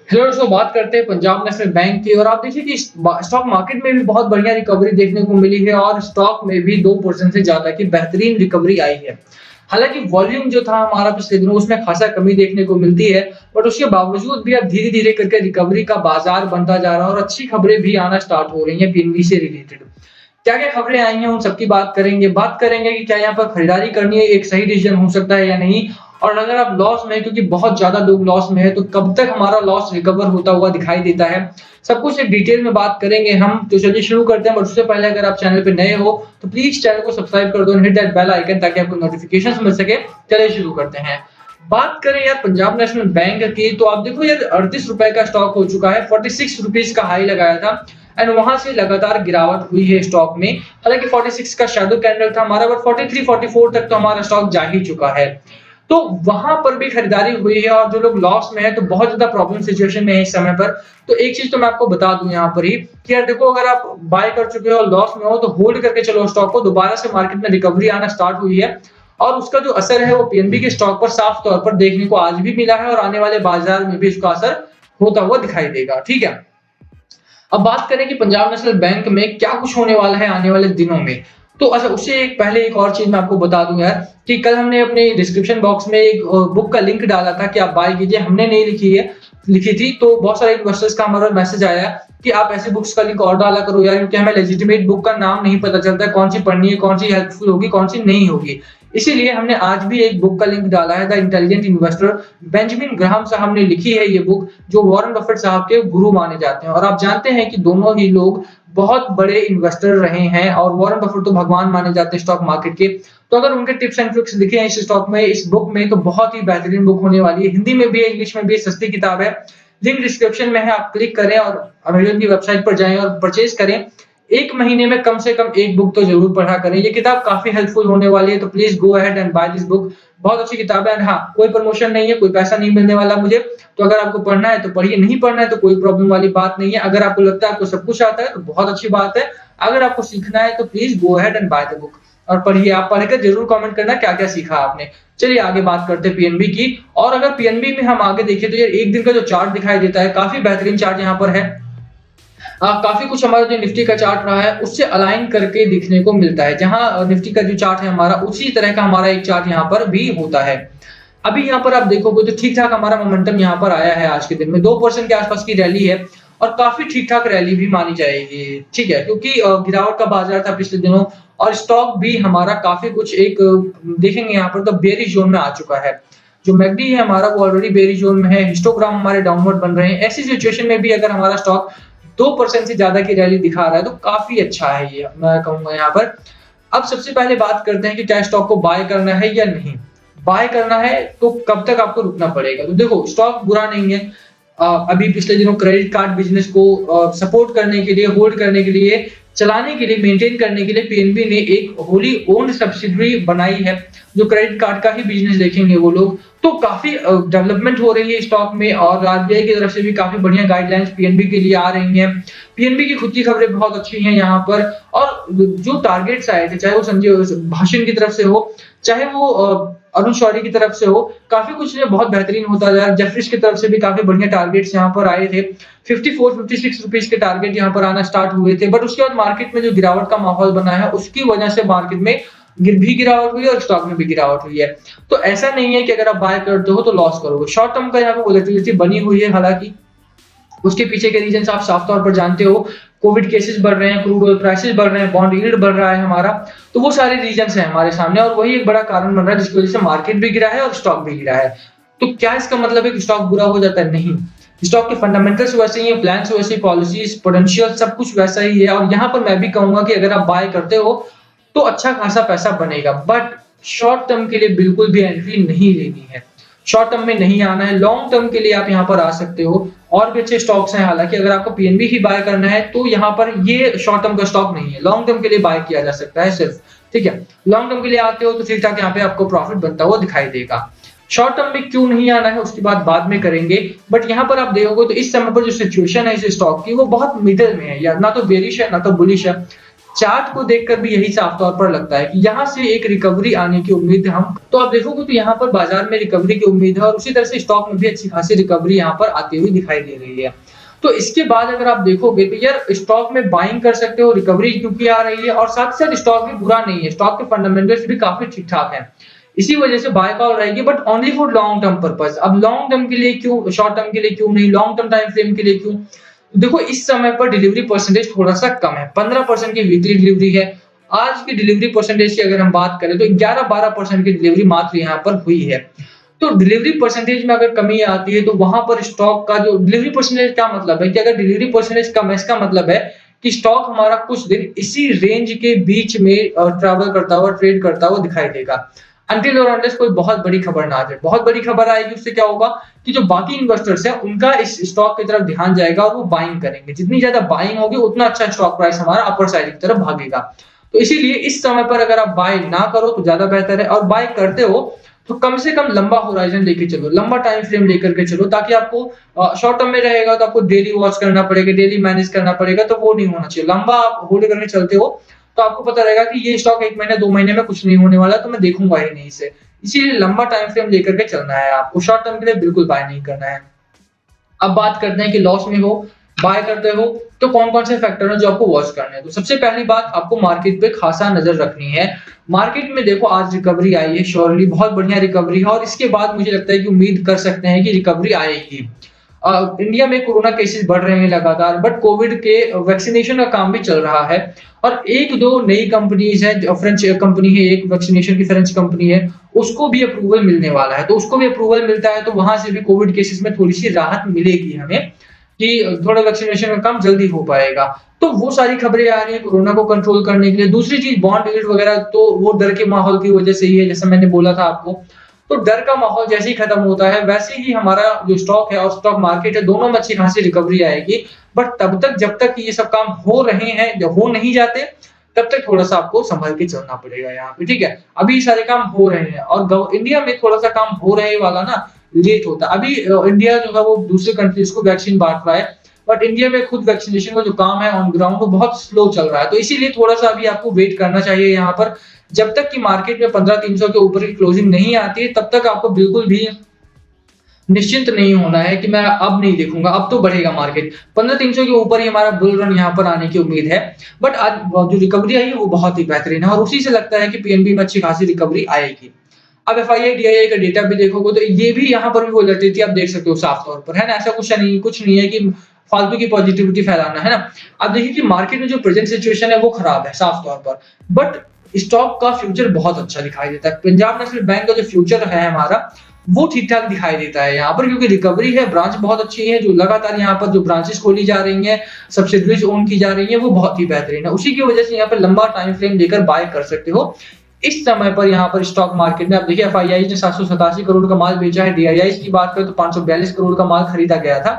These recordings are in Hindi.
हेलो दोस्तों, बात करते हैं पंजाब नेशनल बैंक की। और आप देखिए कि स्टॉक मार्केट में भी बहुत बढ़िया रिकवरी देखने को मिली है और स्टॉक में भी 2% से ज्यादा की बेहतरीन रिकवरी आई है। हालांकि वॉल्यूम जो था हमारा पिछले दिनों उसमें खासा कमी देखने को मिलती है, बट उसके बावजूद भी अब धीरे धीरे करके रिकवरी का बाजार बनता जा रहा है और अच्छी खबरें भी आना स्टार्ट हो रही है पीएनबी से रिलेटेड। क्या क्या खबरें आई हैं उन सबकी बात करेंगे कि क्या यहाँ पर खरीदारी करनी है, एक सही डिसीजन हो सकता है या नहीं। और अगर आप लॉस में है, क्योंकि बहुत ज्यादा लोग लॉस में है, तो कब तक हमारा लॉस रिकवर होता हुआ दिखाई देता है, सब कुछ एक डिटेल में बात करेंगे हम। तो चलिए शुरू करते हैं। बट उससे पहले अगर आप चैनल पे नए हो तो प्लीज चैनल को सब्सक्राइब कर दो, हिट दैट बेल आइकन, ताकि आपको नोटिफिकेशन मिल सके। चलिए शुरू करते हैं। बात करें यार पंजाब नेशनल बैंक की, तो आप देखो यार 38 रुपए का स्टॉक हो चुका है। 46 रुपीज का हाई लगाया था एंड वहां से लगातार गिरावट हुई है स्टॉक में। हालांकि 46 का शैडो कैंडल था हमारा, बट 43 44 तक तो हमारा स्टॉक जा ही चुका है। तो वहां पर भी खरीदारी हुई है और जो लोग लॉस में है तो बहुत ज्यादा प्रॉब्लम सिचुएशन में है इस समय पर। तो एक चीज तो मैं आपको बता दूं यहाँ पर ही कि यार देखो, अगर आप बाय कर चुके हो और लॉस में हो तो होल्ड करके चलो स्टॉक को। दोबारा से मार्केट में रिकवरी आना स्टार्ट हुई है और उसका जो असर है वो पीएनबी के स्टॉक पर साफ तौर पर देखने को आज भी मिला है और आने वाले बाजार में भी इसका असर होता हुआ दिखाई देगा। ठीक है, अब बात करें कि पंजाब नेशनल बैंक में क्या कुछ होने वाला है आने वाले दिनों में। तो अच्छा, उससे एक पहले एक और चीज मैं आपको बता दूं यार कि कल हमने अपने डिस्क्रिप्शन बॉक्स में एक बुक का लिंक डाला था कि आप बाय कीजिए। हमने नहीं लिखी थी, तो बहुत सारे इन्वेस्टर्स का हमारा मैसेज आया कि आप ऐसी बुक्स का लिंक और डाला करो यार, क्योंकि हमें लेजिटिमेट बुक का नाम नहीं पता चलता कौन सी पढ़नी है, कौन सी हेल्पफुल होगी, कौन सी नहीं होगी। इसीलिए हमने आज भी एक बुक का लिंक डाला है, the intelligent investor. Benjamin Graham साहब ने लिखी है ये बुक, जो वॉरेन बफेट साहब के गुरु माने जाते हैं। और आप जानते हैं कि दोनों ही लोग बहुत बड़े इन्वेस्टर रहे हैं और वॉरेन बफेट तो भगवान माने जाते हैं स्टॉक मार्केट के। तो अगर उनके टिप्स एंड ट्रिक्स लिखे हैं इस स्टॉक में, इस बुक में, तो बहुत ही बेहतरीन बुक होने वाली है। हिंदी में भी है, इंग्लिश में भी है, सस्ती किताब है। लिंक डिस्क्रिप्शन में है, आप क्लिक करें और अमेजन की वेबसाइट पर जाएं और परचेज करें। एक महीने में कम से कम एक बुक तो जरूर पढ़ा करें। ये किताब काफी हेल्पफुल होने वाली है, तो please go ahead and buy this book. बहुत अच्छी किताब है। एंड हाँ, कोई प्रमोशन नहीं है, कोई पैसा नहीं मिलने वाला मुझे। तो अगर आपको पढ़ना है तो पढ़िए, नहीं पढ़ना है तो कोई प्रॉब्लम वाली बात नहीं है। अगर आपको लगता है आपको सब कुछ आता है तो बहुत अच्छी बात है। अगर आपको सीखना है तो please go ahead and by the book और पढ़िए। आप पढ़कर जरूर कमेंट करना क्या क्या सीखा आपने। चलिए आगे बात करते हैं पीएनबी की। और अगर पीएनबी में हम आगे देखें तो यार एक दिन का जो चार्ट दिखाई देता है, काफी बेहतरीन चार्ट यहाँ पर है। काफी कुछ हमारा जो निफ्टी का चार्ट रहा है उससे अलाइन करके दिखने को मिलता है। जहां निफ्टी का जो चार्ट है हमारा, उसी तरह का हमारा एक चार्ट यहाँ पर भी होता है। अभी यहाँ पर आप देखोगे तो ठीक ठाक हमारा मोमेंटम यहाँ पर आया है। आज के दिन में 2% के आसपास की रैली है और काफी ठीक ठाक रैली भी मानी जाएगी। ठीक है, क्योंकि गिरावट का बाजार था पिछले दिनों और स्टॉक भी हमारा काफी कुछ एक देखेंगे यहाँ पर तो बेरिश जोन में आ चुका है। जो मैकडी है हमारा वो ऑलरेडी बेरिश जोन में है। हिस्टोग्राम हमारे डाउनवर्ड बन रहे हैं। ऐसी सिचुएशन में भी अगर हमारा स्टॉक 2% से ज्यादा की रैली दिखा रहा है तो काफी अच्छा है ये, मैं कहूंगा यहाँ पर। अब सबसे पहले बात करते हैं कि क्या स्टॉक को बाय करना है या नहीं। बाय करना है तो कब तक आपको रुकना पड़ेगा। तो देखो, स्टॉक बुरा नहीं है। अभी पिछले दिनों क्रेडिट कार्ड बिजनेस को सपोर्ट करने के लिए, होल्ड करने के लिए, चलाने के लिए, मेंटेन करने के लिए पीएनबी ने एक होली ओन्ड सब्सिडरी बनाई है, जो क्रेडिट कार्ड का ही बिजनेस देखेंगे वो लोग। तो काफी डेवलपमेंट हो रही है स्टॉक में और आरबीआई की तरफ से भी काफी बढ़िया गाइडलाइंस पीएनबी के लिए आ रही हैं। पीएनबी की खुद की खबरें बहुत अच्छी हैं यहाँ पर। और जो टारगेट्स आए थे, चाहे वो संजय भाषण की तरफ से हो, चाहे वो अरुण शौरी की तरफ से हो, काफी कुछ बहुत बेहतरीन होता जा रहा है। जेफरीज की तरफ से भी काफी बढ़िया टारगेट्स यहाँ पर आए थे। 54 56 रुपीज के टारगेट यहाँ पर आना स्टार्ट हुए थे, बट उसके बाद मार्केट में जो गिरावट का माहौल बना है उसकी वजह से मार्केट में गिरावट हुई और स्टॉक में भी गिरावट हुई है। तो ऐसा नहीं है कि अगर आप बाय करते हो तो लॉस करोगे। शॉर्ट टर्म का यहाँ पे वोलेटिलिटी बनी हुई है, हालांकि उसके पीछे के रीजन आप साफ तौर पर जानते हो। कोविड केसेस बढ़ रहे हैं, क्रूड ऑयल प्राइसेस बढ़ रहे हैं, बॉन्ड यील्ड बढ़ रहा है हमारा। तो वो सारे रीजंस हैं हमारे सामने और वही एक बड़ा कारण बन रहा है जिसकी वजह से मार्केट भी गिरा है और स्टॉक भी गिरा है। तो क्या इसका मतलब है कि स्टॉक बुरा हो जाता है? नहीं, स्टॉक के फंडामेंटल्स वैसे ही है, प्लान्स वैसे ही, पॉलिसीज, पोटेंशियल सब कुछ वैसा ही है। और यहाँ पर मैं भी कहूंगा कि अगर आप बाय करते हो तो अच्छा खासा पैसा बनेगा, बट शॉर्ट टर्म के लिए बिल्कुल भी एंट्री नहीं लेनी है। शॉर्ट टर्म में नहीं आना है। लॉन्ग टर्म के लिए आप यहाँ पर आ सकते हो। और भी अच्छे स्टॉक्स हैं, हालांकि अगर आपको पीएनबी ही बाय करना है तो यहाँ पर ये शॉर्ट टर्म का स्टॉक नहीं है, लॉन्ग टर्म के लिए बाय किया जा सकता है सिर्फ। ठीक है, लॉन्ग टर्म के लिए आते हो तो ठीक ठाक यहाँ पे आपको प्रॉफिट बनता हुआ दिखाई देगा। शॉर्ट टर्म में क्यों नहीं आना है उसकी बात बाद में करेंगे, बट यहाँ पर आप देखोगे तो इस समय पर जो सिचुएशन है इस स्टॉक की वो बहुत मिडल में है, या ना तो बेरिश है ना तो बुलिश है। चार्ट को देखकर भी यही साफ तौर पर लगता है कि यहाँ से एक रिकवरी आने की उम्मीद है हम। तो आप देखोगे तो यहाँ पर बाजार में रिकवरी की उम्मीद है और उसी तरह से स्टॉक में भी अच्छी खासी रिकवरी यहाँ पर आती हुई दिखाई दे रही है। तो इसके बाद अगर आप देखोगे तो यार स्टॉक में बाइंग कर सकते हो, रिकवरी क्योंकि आ रही है और साथ-साथ स्टॉक भी बुरा नहीं है, स्टॉक के फंडामेंटल्स भी काफी ठीक-ठाक हैं। इसी वजह से बाय कॉल रहेगी but only for long term purpose. अब लॉन्ग टर्म के लिए क्यों, शॉर्ट टर्म के लिए क्यों नहीं, लॉन्ग टर्म टाइम फ्रेम के लिए क्यों? देखो इस समय पर डिलीवरी परसेंटेज थोड़ा-सा कम है, 15% की वीकली डिलीवरी है। आज की डिलीवरी परसेंटेज की अगर हम बात करें तो 11-12% की डिलीवरी मात्र यहाँ पर हुई है। तो डिलीवरी परसेंटेज में अगर कमी आती है तो वहां पर स्टॉक का जो डिलीवरी परसेंटेज क्या मतलब है कि अगर डिलीवरी परसेंटेज कम है इसका मतलब है कि स्टॉक हमारा कुछ दिन इसी रेंज के बीच में ट्रैवल करता हुआ, ट्रेड करता हुआ दिखाई देगा अनटिल और अनलेस कोई बहुत बड़ी खबर ना आ जाए। बहुत बड़ी खबर आएगी उससे क्या होगा कि जो बाकी इन्वेस्टर्स हैं उनका इस स्टॉक की तरफ ध्यान जाएगा और वो बाइंग करेंगे। जितनी ज्यादा बाइंग होगी उतना अच्छा स्टॉक प्राइस हमारा अपर साइड की तरफ भागेगा। तो इसीलिए इस समय पर अगर आप बाय ना करो तो ज्यादा बेहतर है और बाय करते हो तो कम से कम लंबा होराइजन लेके चलो, लंबा टाइम फ्रेम लेकर के चलो ताकि आपको शॉर्ट टर्म में रहेगा तो आपको डेली वॉच करना पड़ेगा, डेली मैनेज करना पड़ेगा, तो वो नहीं होना चाहिए। लंबा आप होल्ड करके चलते हो तो आपको पता रहेगा कि ये स्टॉक 1 महीने 2 महीने में कुछ नहीं होने वाला तो मैं देखूंगा ही नहीं इसे। इसीलिए लंबा टाइम फ्रेम लेकर के चलना है आपको, शॉर्ट टर्म के लिए बिल्कुल बाय नहीं करना है। अब बात करते हैं कि लॉस में हो, बाय करते हो तो कौन-कौन से फैक्टर हैं जो आपको वॉच करने हैं। तो सबसे पहली बात आपको मार्केट पे खासा नज़र रखनी है। मार्केट में देखो आज रिकवरी आई है, श्योरली बहुत बढ़िया रिकवरी है और इसके बाद मुझे लगता है कि उम्मीद कर सकते हैं कि रिकवरी आएगी। इंडिया में कोरोना केसेस बढ़ रहे हैं लगातार बट कोविड के वैक्सीनेशन का काम भी चल रहा है और 1-2 नई कंपनीज हैं, जो फ्रेंच कंपनी है, एक वैक्सीनेशन की फ्रेंच कंपनी है, उसको भी अप्रूवल मिलने वाला है। तो उसको भी अप्रूवल मिलता है तो वहां से भी कोविड केसेस में थोड़ी-सी राहत मिलेगी हमें कि थोड़ा वैक्सीनेशन का काम जल्दी हो पाएगा। तो वो सारी खबरें आ रही हैं कोरोना को कंट्रोल करने के लिए। दूसरी चीज़ बॉन्ड यील्ड वगैरह तो वो डर के माहौल की वजह से ही है, जैसा मैंने बोला था आपको। तो डर का माहौल जैसे ही खत्म होता है वैसे ही हमारा जो स्टॉक है और स्टॉक मार्केट है दोनों में अच्छी खासी रिकवरी आएगी। बट तब तक जब तक ये सब काम हो रहे हैं, जब हो नहीं जाते तब तक थोड़ा-सा आपको संभल के चलना पड़ेगा यहाँ पे, ठीक है? अभी सारे काम हो रहे हैं और इंडिया में थोड़ा-सा काम हो रहे वाला ना लेट होता है। अभी इंडिया जो है वो दूसरे कंट्रीज को वैक्सीन बाँट रहा है, बट इंडिया में खुद वैक्सीनेशन का जो काम है ऑन ग्राउंड वो बहुत स्लो चल रहा है। तो इसीलिए थोड़ा-सा अभी आपको वेट करना चाहिए यहाँ पर। जब तक कि मार्केट में 15,300 के ऊपर की क्लोजिंग नहीं आती है, तब तक आपको बिल्कुल भी निश्चिंत नहीं होना है कि मैं अब नहीं देखूंगा, अब तो बढ़ेगा मार्केट। 15,300 के ऊपर ही हमारा बुल रन यहाँ पर आने की उम्मीद है। बट आज जो रिकवरी आई है वो बहुत ही बेहतरीन है और उसी से लगता है कि पीएनबी में अच्छी खासी रिकवरी आएगी। अब एफआईआई डीआईआई का डेटा भी देखोगे तो ये भी यहाँ पर भी वोलेटिलिटी आप देख सकते हो साफ तौर पर, है ना? ऐसा कुछ नहीं है कि फालतू की पॉजिटिविटी फैलाना, है ना? आप देखिए कि मार्केट में जो प्रेजेंट सिचुएशन है वो खराब है साफ तौर पर, बट स्टॉक का फ्यूचर बहुत अच्छा दिखाई देता है। पंजाब नेशनल बैंक का जो फ्यूचर है हमारा वो ठीक-ठाक दिखाई देता है यहाँ पर क्योंकि रिकवरी है, ब्रांच बहुत अच्छी है, जो लगातार यहाँ पर जो ब्रांचेस खोली जा रही हैं, सब्सिडियरीज ओन की जा रही हैं, वो बहुत ही बेहतरीन है। उसी की वजह से यहाँ पर लंबा टाइम फ्रेम लेकर बाय कर सकते हो। इस समय पर यहाँ पर स्टॉक मार्केट में आप देखिए एफआईआई ने 787 करोड़ का माल बेचा है, डीआईआई की बात करें तो 542 करोड़ का माल खरीदा गया था,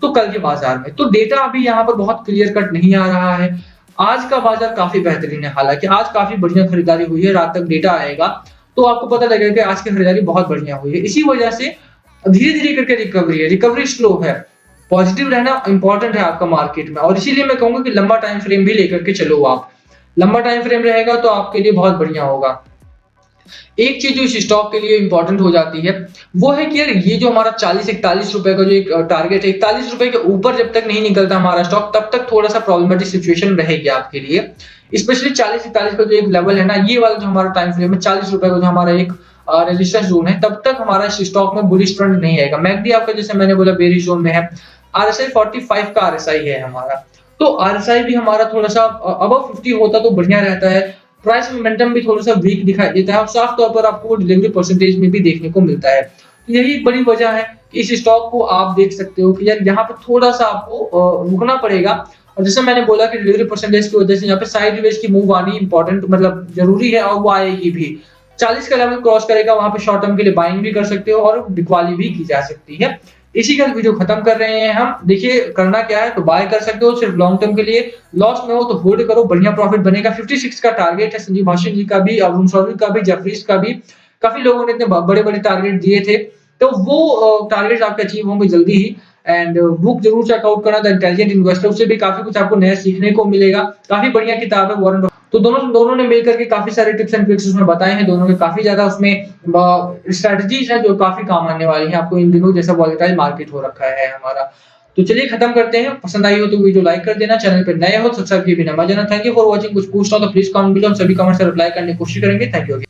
तो कल के बाजार में। तो डेटा अभी यहाँ पर बहुत क्लियर कट नहीं आ रहा है। आज का बाजार काफ़ी बेहतरीन है, हालाँकि आज काफ़ी बढ़िया खरीदारी हुई है, रात तक डेटा आएगा, तो आपको पता लगेगा कि आज की खरीदारी बहुत बढ़िया हुई है। इसी वजह से धीरे-धीरे करके रिकवरी है, रिकवरी स्लो है। पॉजिटिव रहना इंपॉर्टेंट है आपका मार्केट में और इसीलिए मैं कहूँगा कि लंबा टाइम फ्रेम भी लेकर के चलो आप। लंबा टाइम फ्रेम रहेगा तो आपके लिए बहुत बढ़िया होगा। एक चीज जो इस स्टॉक के लिए इंपॉर्टेंट हो जाती है वो है कि यार ये जो हमारा 40-41 रुपए का जो एक टारगेट है, 41 रुपए के ऊपर जब तक नहीं निकलता हमारा स्टॉक तब तक थोड़ा सा प्रॉब्लमेटिक सिचुएशन रहेगी आपके लिए। स्पेशली 40-41 का जो एक लेवल है ना, ये वाला जो हमारा टाइम फ्रेम है 40 रुपए का जो हमारा एक रेजिस्टेंस जोन है, तब तक हमारा स्टॉक में बुलिश ट्रेंड नहीं आएगा। मैकडी आपका जैसे मैंने बोला बेरिश जोन में है, आरएसआई 45 का आरएसआई है हमारा, तो आरएसआई भी हमारा थोड़ा सा अबव 50 होता तो बढ़िया रहता है। प्राइस मोमेंटम भी थोड़ा सा वीक दिखाई देता है और साफ तौर पर आपको डिलीवरी परसेंटेज में भी देखने को मिलता है। तो यही एक बड़ी वजह है कि इस स्टॉक को आप देख सकते हो कि यार यहाँ पे थोड़ा सा आपको रुकना पड़ेगा और जैसे मैंने बोला कि डिलीवरी परसेंटेज की वजह से यहाँ पे साइडवेज की मूव आनी इंपॉर्टेंट मतलब जरूरी है और वो आएगी भी। 40 का लेवल क्रॉस करेगा वहां पे शॉर्ट टर्म के लिए बाइंग भी कर सकते हो और बिकवाली भी की जा सकती है। इसी का वीडियो खत्म कर रहे हैं हम। देखिए करना क्या है, तो बाय कर सकते हो सिर्फ लॉन्ग टर्म के लिए, लॉस में हो तो होल्ड करो, बढ़िया प्रॉफिट बनेगा। 56 का टारगेट है संजीव भाषण जी का भी, अरुण सौरभ का भी, जेफरीज का भी, काफी लोगों ने इतने बड़े बड़े टारगेट दिए थे तो वो टारगेट आपके अचीव होंगे जल्दी ही। एंड बुक जरूर चेकआउट करना, द इंटेलिजेंट इन्वेस्टर, उससे भी काफी कुछ आपको नया सीखने को मिलेगा। काफी बढ़िया किताब है वॉरेन बफेट। तो दोनों दोनों ने मिलकर के काफी सारे टिप्स एंड ट्रिक्स उसमें बताए हैं। दोनों के काफी ज्यादा उसमें स्ट्रेटजीज है जो काफी काम आने वाली है आपको इन दिनों, जैसा वॉलेटाइल मार्केट हो रखा है हमारा। तो चलिए खत्म करते हैं। पसंद आई हो तो वीडियो लाइक कर देना, चैनल पे नए हो सब्सक्राइब किए बिना मत जाना। Thank you for watching. कुछ पूछना हो तो प्लीज कमेंट बिलो, हम सभी कमेंट से रिप्लाई करने की कोशिश करेंगे। Thank you.